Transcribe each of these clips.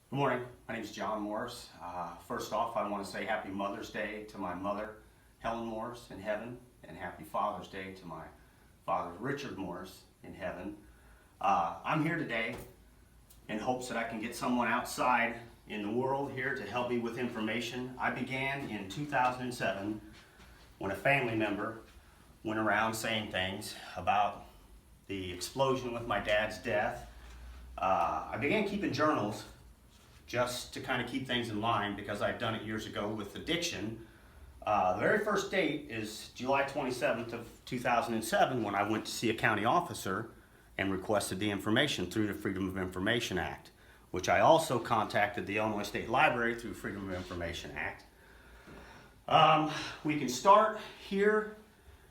Good morning. My name is John Morris. First off, I want to say Happy Mother's Day to my mother, Helen Morris, in heaven, and Happy Father's Day to my father, Richard Morris, in heaven. I'm here today in hopes that I can get someone outside in the world here to help me with information. I began in 2007 when a family member went around saying things about the explosion with my dad's death. I began keeping journals just to kind of keep things in line because I'd done it years ago with addiction. The very first date is July 27th of 2007 when I went to see a county officer and requested the information through the Freedom of Information Act, which I also contacted the Illinois State Library through Freedom of Information Act. We can start here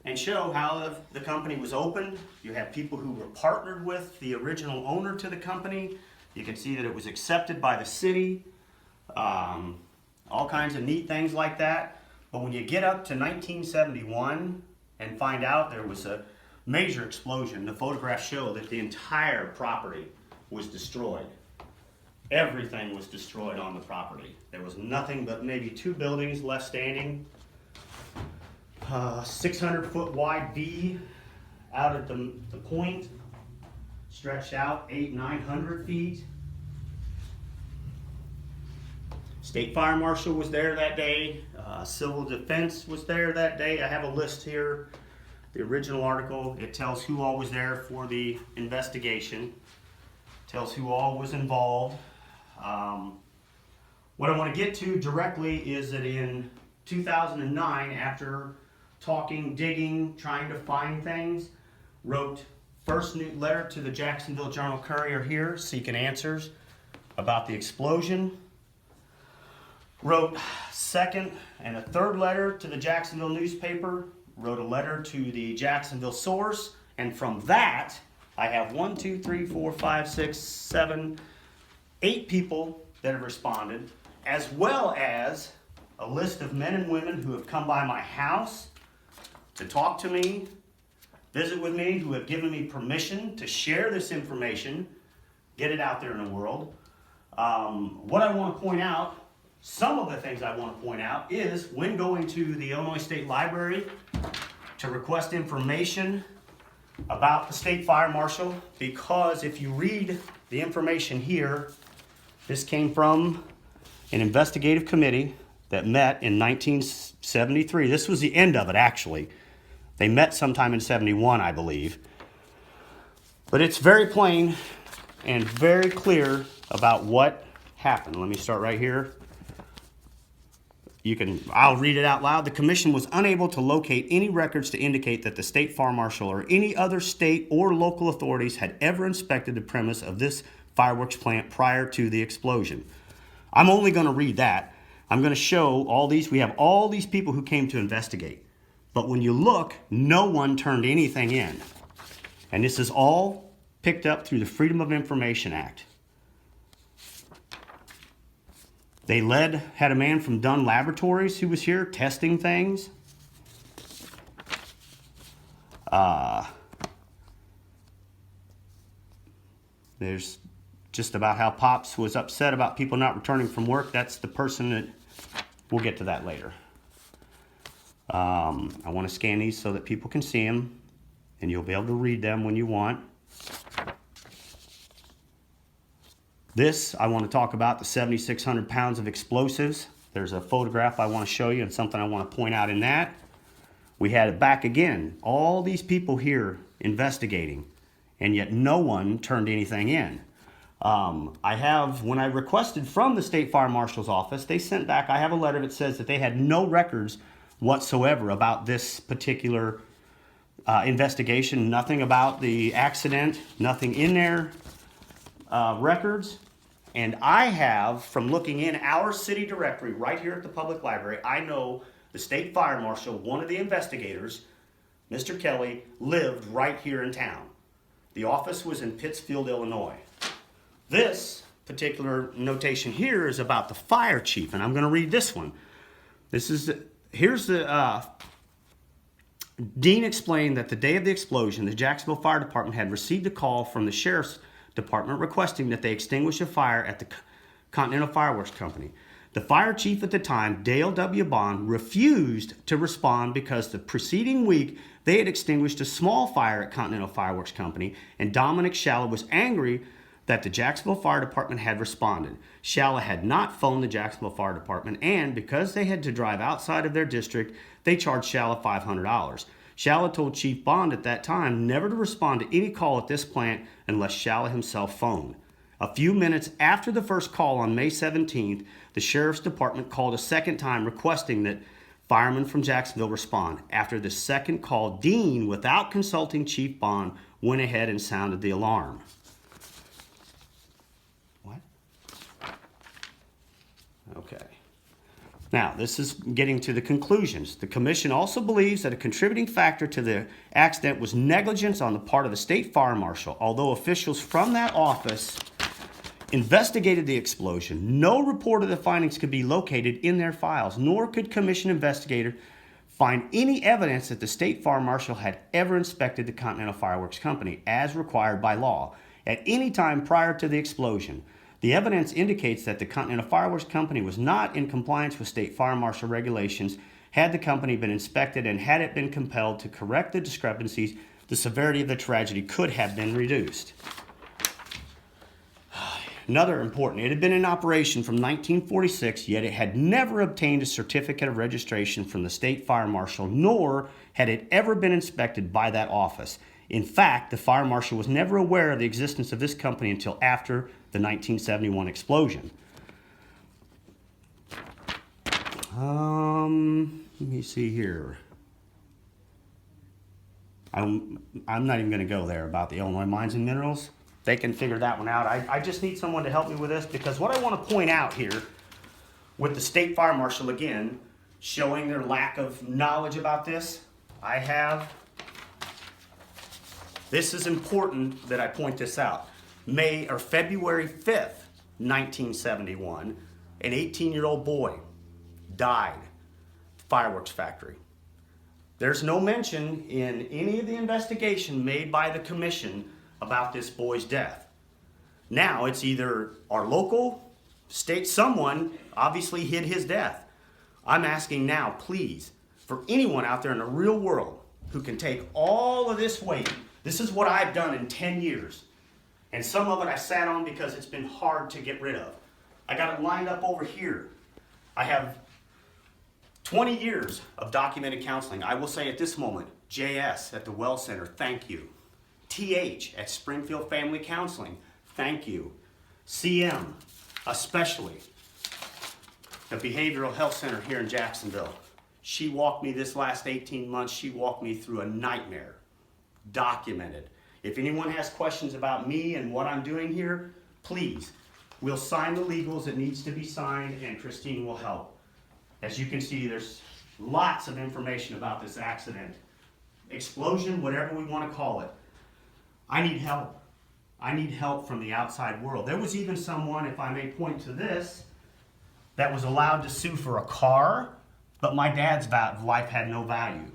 and show how the company was opened. You have people who were partnered with the original owner to the company. You can see that it was accepted by the city, all kinds of neat things like that. But when you get up to 1971 and find out there was a major explosion, the photographs show that the entire property was destroyed. Everything was destroyed on the property. There was nothing but maybe two buildings left standing. 600-foot wide V out at the point, stretched out 800-900 feet. State Fire Marshal was there that day. Civil Defense was there that day. I have a list here, the original article. It tells who all was there for the investigation. Tells who all was involved. What I want to get to directly is that in 2009, after talking, digging, trying to find things, wrote first letter to the Jacksonville Journal-Courier here, seeking answers about the explosion. Wrote second and a third letter to the Jacksonville newspaper. Wrote a letter to the Jacksonville Source. And from that, I have 1, 2, 3, 4, 5, 6, 7, 8 people that have responded, as well as a list of men and women who have come by my house to talk to me, visit with me, who have given me permission to share this information, get it out there in the world. What I want to point out, some of the things I want to point out is when going to the Illinois State Library to request information about the State Fire Marshal, because if you read the information here, this came from an investigative committee that met in 1973. This was the end of it, actually. They met sometime in 71, I believe. But it's very plain and very clear about what happened. Let me start right here. I'll read it out loud. The commission was unable to locate any records to indicate that the State Fire Marshal or any other state or local authorities had ever inspected the premise of this fireworks plant prior to the explosion. I'm only going to read that. I'm going to show all these. We have all these people who came to investigate. But when you look, no one turned anything in. And this is all picked up through the Freedom of Information Act. They had a man from Dunn Laboratories who was here testing things. There's just about how Pops was upset about people not returning from work. That's the person that, we'll get to that later. I want to scan these so that people can see them, and you'll be able to read them when you want. This, I want to talk about the 7,600 pounds of explosives. There's a photograph I want to show you and something I want to point out in that. We had it back again. All these people here investigating, and yet no one turned anything in. When I requested from the State Fire Marshal's office, they sent back, I have a letter that says that they had no records whatsoever about this particular investigation, nothing about the accident, nothing in their records. And I have, from looking in our city directory right here at the public library, I know the State Fire Marshal, one of the investigators, Mr. Kelly, lived right here in town. The office was in Pittsfield, Illinois. This particular notation here is about the fire chief, and I'm going to read this one. Dean explained that the day of the explosion, the Jacksonville Fire Department had received a call from the Sheriff's Department requesting that they extinguish a fire at the Continental Fireworks Company. The fire chief at the time, Dale W. Bond, refused to respond because the preceding week they had extinguished a small fire at Continental Fireworks Company, and Dominic Shalla was angry that the Jacksonville Fire Department had responded. Shalla had not phoned the Jacksonville Fire Department, and because they had to drive outside of their district, they charged Shalla $500. Shalla told Chief Bond at that time never to respond to any call at this plant unless Shalla himself phoned. A few minutes after the first call on May 17th, the Sheriff's Department called a second time requesting that firemen from Jacksonville respond. After the second call, Dean, without consulting Chief Bond, went ahead and sounded the alarm. What? Okay. Now, this is getting to the conclusions. The commission also believes that a contributing factor to the accident was negligence on the part of the state fire marshal. Although officials from that office investigated the explosion, no report of the findings could be located in their files, nor could commission investigators find any evidence that the state fire marshal had ever inspected the Continental Fireworks Company as required by law at any time prior to the explosion. The evidence indicates that the Continental Fireworks Company was not in compliance with state fire marshal regulations. Had the company been inspected and had it been compelled to correct the discrepancies, the severity of the tragedy could have been reduced. Another important, it had been in operation from 1946, yet it had never obtained a certificate of registration from the state fire marshal, nor had it ever been inspected by that office. In fact, the fire marshal was never aware of the existence of this company until after the 1971 explosion. Let me see here. I'm not even going to go there about the Illinois Mines and Minerals. They can figure that one out. I just need someone to help me with this, because what I want to point out here with the state fire marshal, again, showing their lack of knowledge about this, this is important that I point this out. February 5th, 1971, an 18-year-old boy died. Fireworks factory. There's no mention in any of the investigation made by the commission about this boy's death. Now it's either our local, state, someone obviously hid his death. I'm asking now, please, for anyone out there in the real world who can take all of this weight. This is what I've done in 10 years. And some of it I sat on because it's been hard to get rid of. I got it lined up over here. I have 20 years of documented counseling. I will say at this moment, JS at the Well Center, thank you. TH at Springfield Family Counseling, thank you. CM, especially the Behavioral Health Center here in Jacksonville. She walked me this last 18 months, she walked me through a nightmare. Documented. If anyone has questions about me and what I'm doing here, please, we'll sign the legals. It needs to be signed, and Christine will help. As you can see, there's lots of information about this accident. Explosion, whatever we want to call it. I need help. I need help from the outside world. There was even someone, if I may point to this, that was allowed to sue for a car, but my dad's life had no value.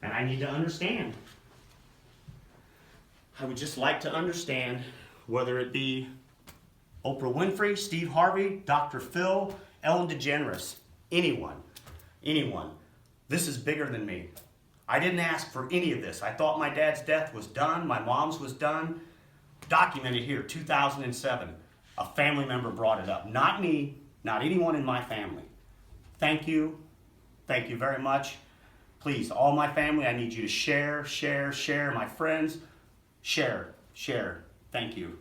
And I need to understand. I would just like to understand, whether it be Oprah Winfrey, Steve Harvey, Dr. Phil, Ellen DeGeneres, anyone. This is bigger than me. I didn't ask for any of this. I thought my dad's death was done, my mom's was done. Documented here, 2007. A family member brought it up. Not me, not anyone in my family. Thank you. Thank you very much. Please, all my family, I need you to share. My friends, share. Thank you.